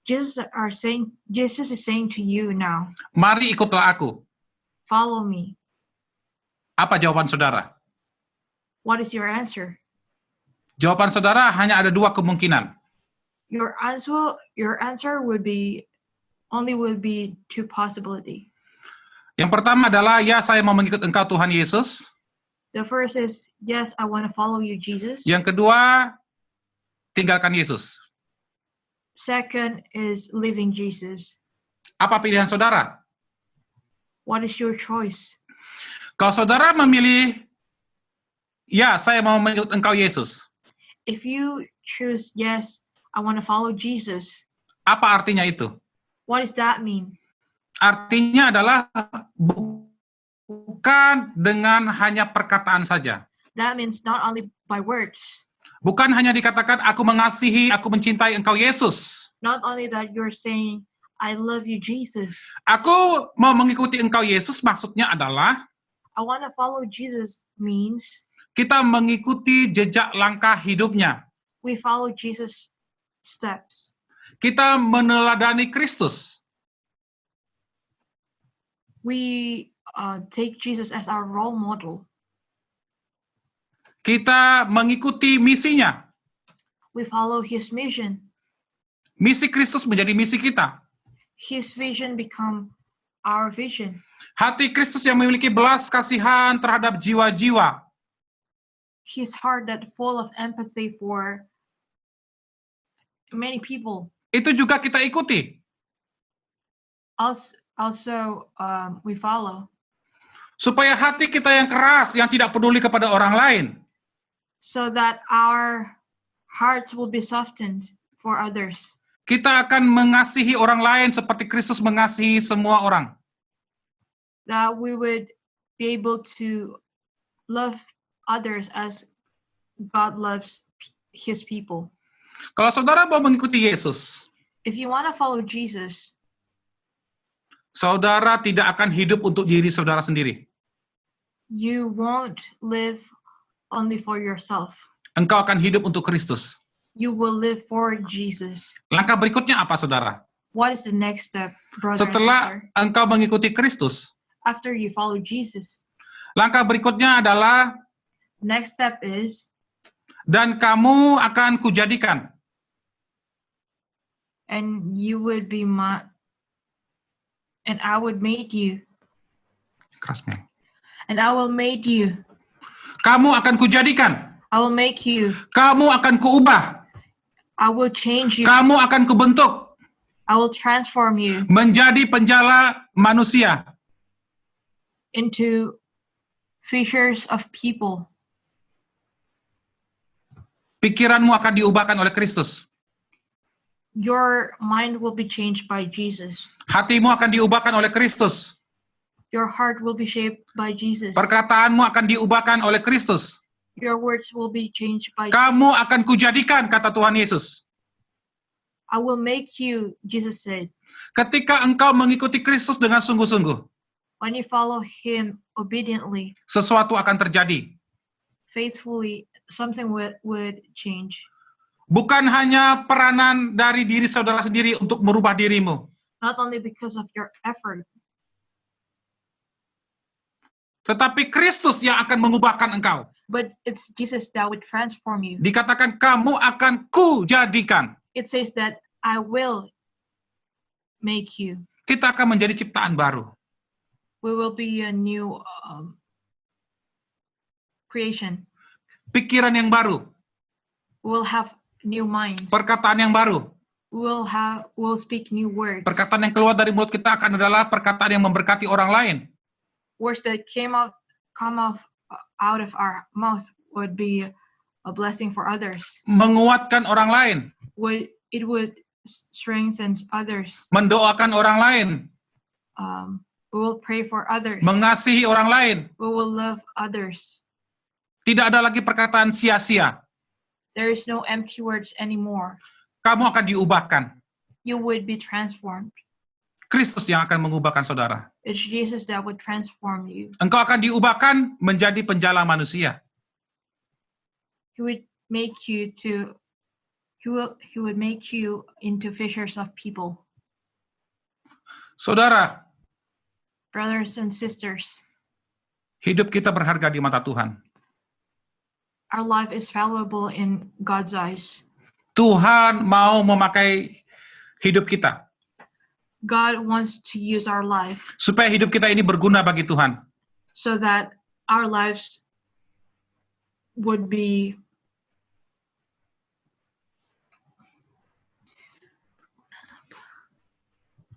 S3: Jesus is saying to you now,
S2: "Mari ikutlah aku."
S3: follow me.
S2: Apa jawaban saudara?
S3: What is your answer?
S2: Jawaban saudara hanya ada dua kemungkinan.
S3: Your answer would be two possibility.
S2: Yang pertama adalah, ya saya mau mengikut engkau Tuhan Yesus.
S3: The first is, yes, I want to follow you, Jesus.
S2: Yang kedua, tinggalkan Yesus.
S3: Second is leaving Jesus.
S2: Apa pilihan saudara?
S3: What is your choice?
S2: Kalau saudara memilih, ya saya mau mengikut engkau Yesus.
S3: If you choose, yes, I want to follow Jesus,
S2: Apa artinya itu?
S3: what does that mean?
S2: Artinya adalah bukan dengan hanya perkataan saja.
S3: That means not only by words,
S2: Bukan hanya dikatakan, aku mengasihi, aku mencintai engkau Yesus.
S3: not only that you're saying, I love you, Jesus.
S2: Aku mau mengikuti engkau Yesus, maksudnya adalah
S3: I want to follow Jesus means
S2: kita mengikuti jejak langkah hidupnya.
S3: we follow Jesus' steps.
S2: Kita meneladani Kristus.
S3: We take Jesus as our role model.
S2: Kita mengikuti misinya.
S3: We follow his mission.
S2: Misi Kristus menjadi misi kita.
S3: His vision become our vision.
S2: Hati Kristus yang memiliki belas kasihan terhadap jiwa-jiwa.
S3: His heart that full of empathy for many people.
S2: Itu juga kita ikuti.
S3: Also, we follow.
S2: Supaya hati kita yang keras, yang tidak peduli kepada orang lain,
S3: So that our hearts will be softened for others.
S2: kita akan mengasihi orang lain seperti Kristus mengasihi semua orang.
S3: that we would be able to love others as God loves His people.
S2: Kalau saudara mau mengikuti Yesus,
S3: If you want to follow Jesus,
S2: saudara tidak akan hidup untuk diri saudara sendiri.
S3: you won't live only for yourself.
S2: Engkau akan hidup untuk Kristus.
S3: You will live for Jesus.
S2: Langkah berikutnya apa, saudara?
S3: What is the next step, brother and
S2: Setelah
S3: sister?
S2: engkau mengikuti Kristus,
S3: After you follow Jesus,
S2: langkah berikutnya adalah,
S3: next step is,
S2: dan kamu akan kujadikan.
S3: and you would be my, and I would make you,
S2: Kerasnya.
S3: and I will make you.
S2: Kamu akan kujadikan.
S3: I will make you.
S2: Kamu akan kuubah.
S3: I will change you.
S2: Kamu akan kubentuk
S3: I will transform you
S2: menjadi penjala manusia.
S3: into fishers of people.
S2: Pikiranmu akan diubahkan oleh Kristus.
S3: Your mind will be changed by Jesus.
S2: Hatimu akan diubahkan oleh Kristus.
S3: Your heart will be shaped by Jesus.
S2: Perkataanmu akan diubahkan oleh Kristus.
S3: Your words will be changed by
S2: Kamu akan kujadikan, kata Tuhan Yesus.
S3: I will make you, Jesus said.
S2: Ketika engkau mengikuti Kristus dengan sungguh-sungguh,
S3: When you follow Him obediently,
S2: sesuatu akan terjadi.
S3: faithfully, something would change.
S2: Bukan hanya peranan dari diri saudara sendiri untuk merubah dirimu,
S3: Not only because of your effort,
S2: tetapi Kristus yang akan mengubahkan engkau.
S3: but it's Jesus that would transform you.
S2: Dikatakan kamu akan kujadikan.
S3: It says that I will make you.
S2: Kita akan menjadi ciptaan baru.
S3: We will be a new creation.
S2: Pikiran yang baru,
S3: We will have new minds.
S2: perkataan yang baru.
S3: We'll speak new words.
S2: Perkataan yang keluar dari mulut kita akan adalah perkataan yang memberkati orang lain.
S3: Words that come out of our mouth would be a blessing for others.
S2: Menguatkan orang lain,
S3: It would strengthen others.
S2: mendoakan orang lain,
S3: We will pray for others.
S2: mengasihi orang lain.
S3: We will love others.
S2: Tidak ada lagi perkataan sia-sia.
S3: There is no empty words anymore.
S2: Kamu akan diubahkan.
S3: You would be transformed.
S2: Kristus yang akan mengubahkan saudara.
S3: It's Jesus that would transform you.
S2: Engkau akan diubahkan menjadi penjala manusia.
S3: He would make you to. He would make you into fishers of people.
S2: Saudara,
S3: Brothers and sisters,
S2: hidup kita berharga di mata Tuhan.
S3: our life is valuable in God's eyes.
S2: Tuhan mau memakai hidup kita
S3: God wants to use our life
S2: supaya hidup kita ini berguna bagi Tuhan.
S3: so that our lives would be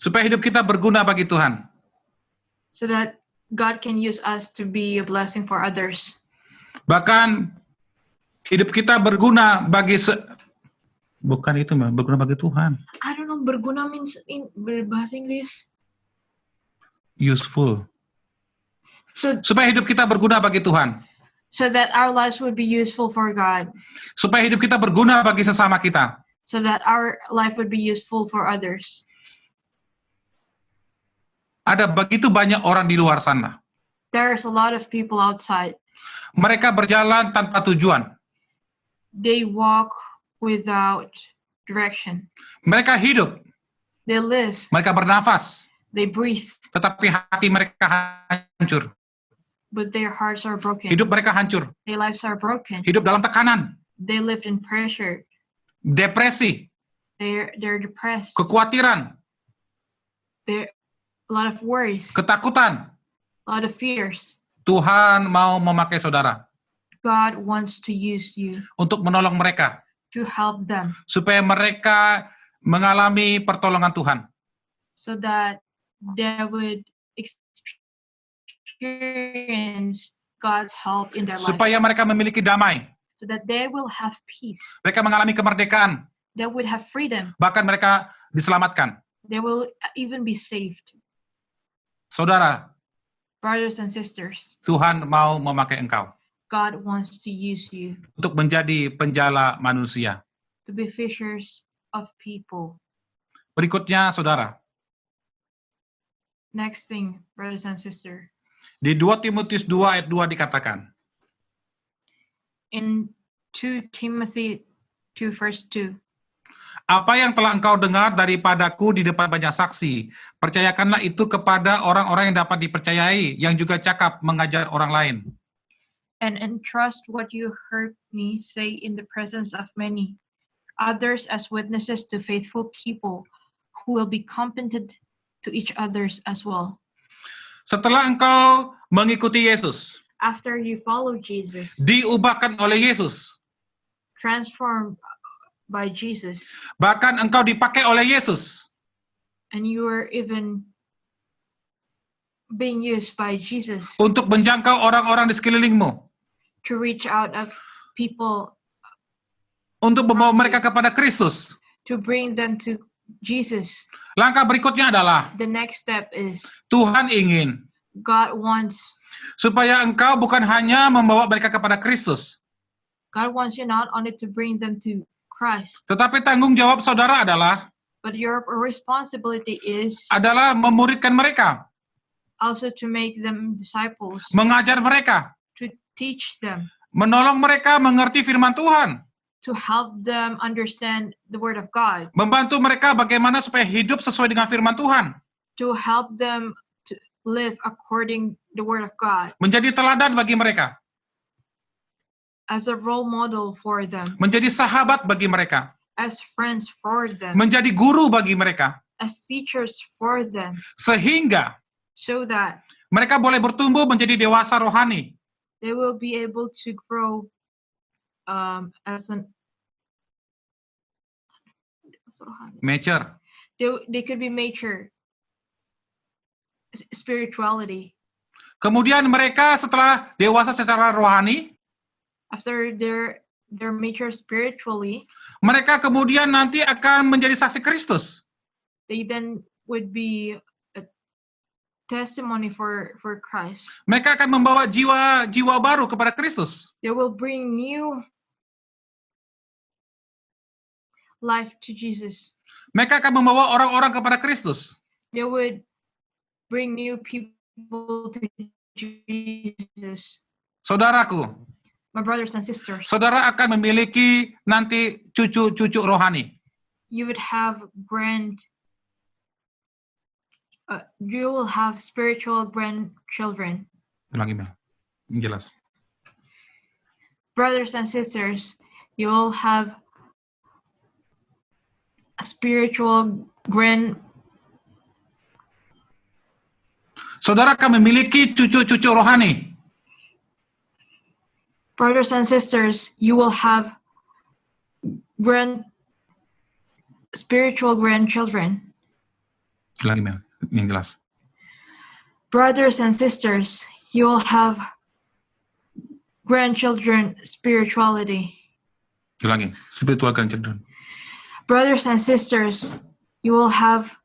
S2: Supaya hidup kita berguna bagi Tuhan.
S3: so that God can use us to be a blessing for others.
S2: Bahkan hidup kita berguna bagi bukan itu, berguna bagi Tuhan.
S3: I don't know, berguna means in bahasa Inggris.
S2: Useful.
S3: So
S2: Supaya hidup kita berguna bagi Tuhan.
S3: so that our lives would be useful for God.
S2: Supaya hidup kita berguna bagi sesama kita.
S3: So that our life would be useful for others.
S2: Ada begitu banyak orang di luar sana.
S3: There's a lot of people outside.
S2: Mereka berjalan tanpa tujuan.
S3: They walk without direction.
S2: Mereka hidup,
S3: They live.
S2: mereka bernafas,
S3: They breathe.
S2: tetapi hati mereka hancur.
S3: But their hearts are broken.
S2: Hidup mereka hancur.
S3: Their lives are broken.
S2: Hidup dalam tekanan,
S3: They lived in pressure.
S2: depresi,
S3: They're depressed.
S2: kekhawatiran,
S3: There a lot of worries.
S2: ketakutan.
S3: A lot of fears.
S2: Tuhan mau memakai saudara
S3: God wants to use you
S2: untuk menolong mereka
S3: to help them
S2: supaya mereka mengalami pertolongan Tuhan.
S3: so that they would experience God's help in their
S2: Supaya
S3: lives.
S2: mereka memiliki damai.
S3: So that they will have peace.
S2: Mereka mengalami kemerdekaan.
S3: They would have freedom.
S2: Bahkan mereka diselamatkan.
S3: They will even be saved.
S2: Saudara,
S3: Brothers and sisters,
S2: Tuhan mau memakai engkau
S3: God wants to use you
S2: untuk menjadi penjala manusia.
S3: to be fishers of people.
S2: Berikutnya, saudara,
S3: Next thing, brothers and sisters,
S2: di 2 Timotius 2 ayat 2 dikatakan,
S3: in 2 Timothy 2 verse 2,
S2: apa yang telah engkau dengar daripadaku di depan banyak saksi, percayakanlah itu kepada orang-orang yang dapat dipercayai, yang juga cakap mengajar orang lain.
S3: and entrust what you heard me say in the presence of many others as witnesses to faithful people who will be competent to each others as well.
S2: Setelah engkau mengikuti Yesus,
S3: After you follow Jesus,
S2: diubahkan oleh Yesus,
S3: transformed by Jesus,
S2: bahkan engkau dipakai oleh Yesus,
S3: and you are even being used by Jesus
S2: untuk menjangkau orang-orang di sekelilingmu,
S3: to reach out of people,
S2: untuk membawa mereka kepada Kristus.
S3: to bring them to Jesus.
S2: Langkah berikutnya adalah,
S3: The next step is
S2: Tuhan ingin
S3: God wants
S2: supaya engkau bukan hanya membawa mereka kepada Kristus,
S3: you not only to bring them to Christ,
S2: tetapi tanggung jawab saudara
S3: but your responsibility is
S2: adalah memuridkan mereka,
S3: also to make them disciples,
S2: mengajar mereka,
S3: to teach them,
S2: menolong mereka mengerti firman Tuhan,
S3: to help them understand the Word of God,
S2: membantu mereka bagaimana supaya hidup sesuai dengan firman Tuhan,
S3: to help them to live according the Word of God,
S2: menjadi teladan bagi mereka,
S3: as a role model for them,
S2: menjadi sahabat bagi mereka,
S3: as friends for them,
S2: menjadi guru bagi mereka,
S3: as teachers for them,
S2: sehingga
S3: so that
S2: mereka boleh bertumbuh menjadi dewasa rohani,
S3: they will be able to grow as an
S2: mature.
S3: they could be mature spirituality.
S2: Kemudian mereka setelah dewasa secara rohani,
S3: After they're mature spiritually,
S2: mereka kemudian nanti akan menjadi saksi Kristus.
S3: they then would be a testimony for Christ.
S2: Mereka akan membawa jiwa-jiwa baru kepada Kristus.
S3: They will bring new life to Jesus.
S2: Mereka akan membawa orang-orang kepada Kristus.
S3: They would bring new people to Jesus.
S2: Saudaraku,
S3: My brothers and sisters,
S2: saudara akan memiliki nanti cucu-cucu rohani.
S3: you would have you will have spiritual grandchildren.
S2: Ulangi, Mel. Ini jelas.
S3: Brothers and sisters, you will have a spiritual
S2: Saudara akan memiliki cucu-cucu rohani.
S3: brothers and sisters, you will have spiritual grandchildren.
S2: Ulangi, Mel. Ini jelas.
S3: Brothers and sisters, you will have grandchildren spirituality.
S2: Ulangi. Spiritual grandchildren.
S3: Brothers and sisters, you will have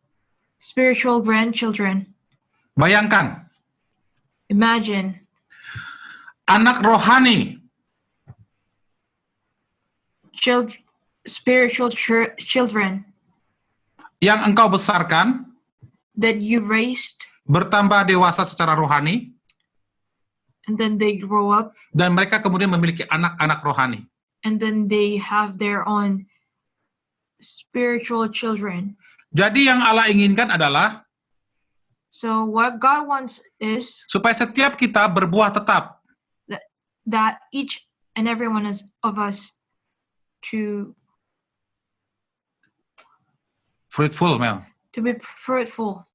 S3: spiritual grandchildren.
S2: Bayangkan,
S3: Imagine
S2: anak rohani
S3: spiritual children
S2: yang engkau besarkan
S3: that you raised,
S2: bertambah dewasa secara rohani,
S3: and then they grow up,
S2: dan mereka kemudian memiliki anak-anak rohani.
S3: and then they have their own spiritual children.
S2: Jadi yang Allah inginkan adalah
S3: So what God wants is
S2: supaya setiap kita berbuah tetap.
S3: that each and every one of us to
S2: Fruitful, Mel.
S3: be fruitful,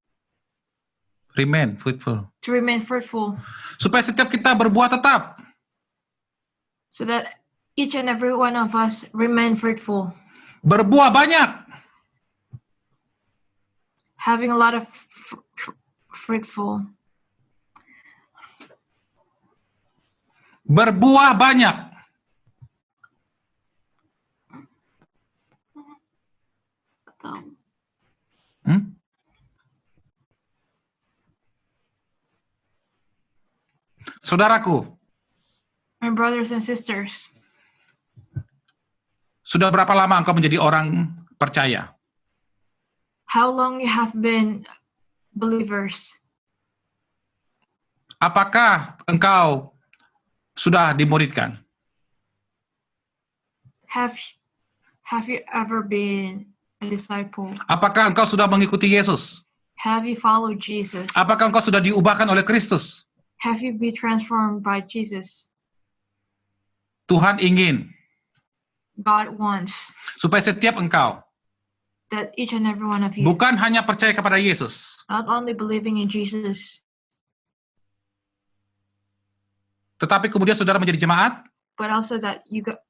S2: Remain fruitful.
S3: to remain fruitful,
S2: Supaya setiap kita berbuah tetap.
S3: so that each and every one of us remain fruitful,
S2: Berbuah banyak.
S3: having a lot of fruitful,
S2: Berbuah banyak. Saudaraku,
S3: My brothers and sisters,
S2: sudah berapa lama engkau menjadi orang percaya?
S3: how long you have been believers?
S2: Apakah engkau sudah dimuridkan?
S3: Have you ever been a disciple?
S2: Apakah engkau sudah mengikuti Yesus?
S3: Have you followed Jesus?
S2: Apakah engkau sudah diubahkan oleh Kristus?
S3: Have you been transformed by Jesus?
S2: Tuhan ingin
S3: God wants
S2: supaya setiap engkau
S3: that each and every one of you,
S2: bukan hanya percaya kepada Yesus,
S3: not only believing in Jesus,
S2: tetapi kemudian saudara menjadi jemaat,
S3: but also that you got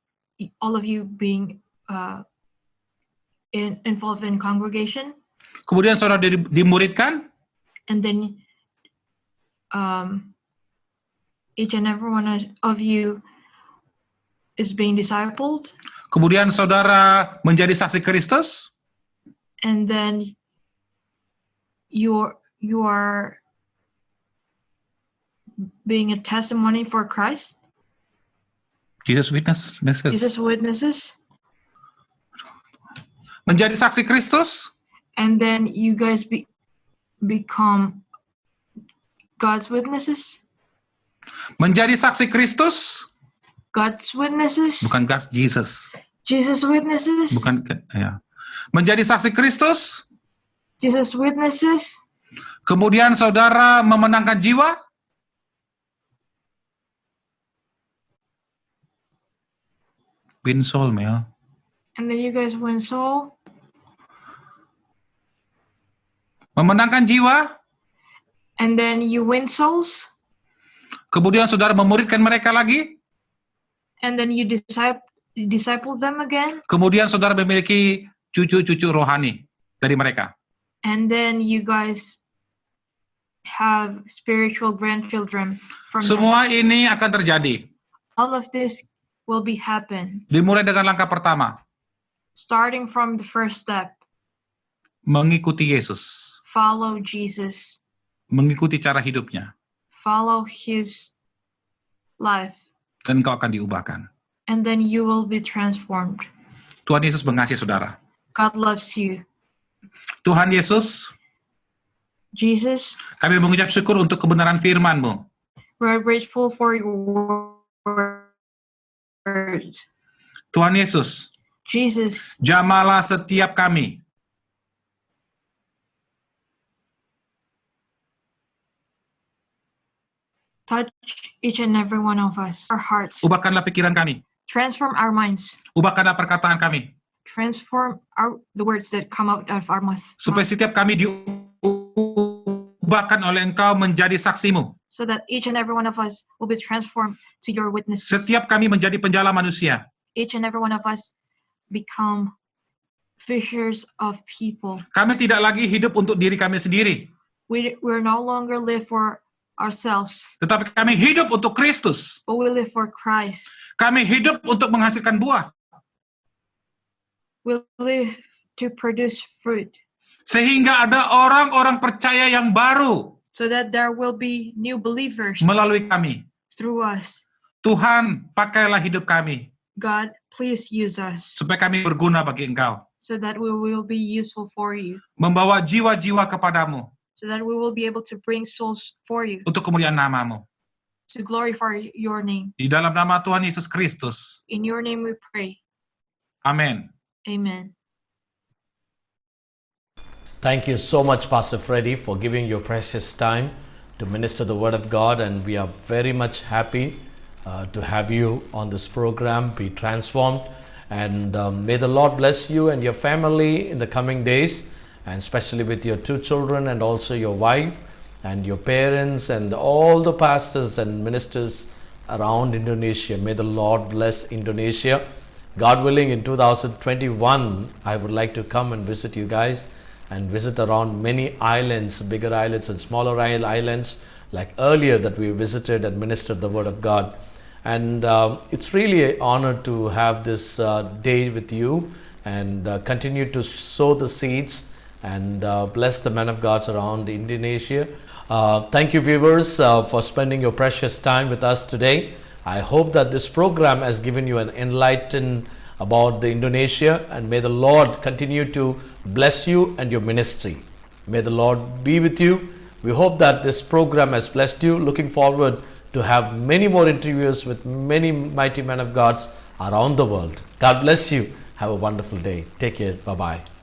S3: all of you being involved in congregation,
S2: kemudian saudara dimuridkan,
S3: and then each and every one of you is being discipled,
S2: kemudian saudara menjadi saksi Kristus,
S3: and then you are being a testimony for Christ.
S2: Jesus witness,
S3: Jesus witnesses,
S2: menjadi saksi Kristus,
S3: and then you guys become God's witnesses.
S2: menjadi saksi Kristus,
S3: God's witnesses.
S2: bukan God, Jesus,
S3: Jesus witnesses.
S2: bukan ya. Menjadi saksi Kristus,
S3: Jesus witnesses.
S2: kemudian saudara memenangkan jiwa, win soul, Mel.
S3: And then you guys win soul.
S2: Memenangkan jiwa,
S3: And then you win souls.
S2: kemudian saudara memuridkan mereka lagi,
S3: And then you disciple them again.
S2: kemudian saudara memiliki cucu-cucu rohani dari mereka.
S3: And then you guys have spiritual grandchildren from them.
S2: Semua ini akan terjadi
S3: All of this will be happen.
S2: dimulai dengan langkah pertama,
S3: Starting from the first step.
S2: mengikuti Yesus,
S3: Follow Jesus.
S2: mengikuti cara hidupnya,
S3: Follow his life.
S2: dan engkau akan diubahkan.
S3: And then you will be transformed.
S2: Tuhan Yesus mengasihi saudara.
S3: God loves you.
S2: Tuhan Yesus,
S3: Jesus,
S2: kami mengucap syukur untuk kebenaran firman-Mu.
S3: we're grateful for your words.
S2: Tuhan Yesus,
S3: Jesus,
S2: jamalah setiap kami
S3: touch each and every one of us, our hearts.
S2: ubahkanlah pikiran kami,
S3: Transform our minds.
S2: ubahkanlah perkataan kami,
S3: Transform the words that come out of our mouth.
S2: supaya setiap kami diubahkan oleh Engkau menjadi saksi-Mu.
S3: So that each and every one of us will be transformed to your witnesses.
S2: Setiap kami menjadi penjala manusia.
S3: Each and every one of us become fishers of people.
S2: Kami tidak lagi hidup untuk diri kami sendiri,
S3: We're no longer live for ourselves,
S2: tetapi kami hidup untuk Kristus.
S3: but we live for Christ.
S2: Kami hidup untuk menghasilkan buah,
S3: We live to produce fruit,
S2: sehingga ada orang-orang percaya yang baru
S3: so that there will be new believers
S2: melalui kami.
S3: through us.
S2: Tuhan, pakailah hidup kami,
S3: God, please use us
S2: supaya kami berguna bagi Engkau,
S3: so that we will be useful for you,
S2: membawa jiwa-jiwa kepadamu,
S3: so that we will be able to bring souls for you,
S2: untuk kemuliaan nama-Mu.
S3: to glorify your name.
S2: Di dalam nama Tuhan Yesus Kristus.
S3: In your name we pray.
S2: Amin.
S3: Amen.
S1: Thank you so much, Pastor Freddy, for giving your precious time to minister the Word of God, and we are very much happy to have you on this program. Be transformed, and may the Lord bless you and your family in the coming days, and especially with your 2 children and also your wife and your parents and all the pastors and ministers around Indonesia. May the Lord bless Indonesia. God willing, in 2021, I would like to come and visit you guys and visit around many islands, bigger islands and smaller islands, like earlier that we visited and ministered the Word of God. And it's really an honor to have this day with you, and continue to sow the seeds and bless the men of God around Indonesia. Thank you, viewers, for spending your precious time with us today. I hope that this program has given you an enlightenment about the Indonesia, and may the Lord continue to bless you and your ministry. May the Lord be with you. We hope that this program has blessed you. Looking forward to have many more interviews with many mighty men of God around the world. God bless you. Have a wonderful day. Take care. Bye-bye.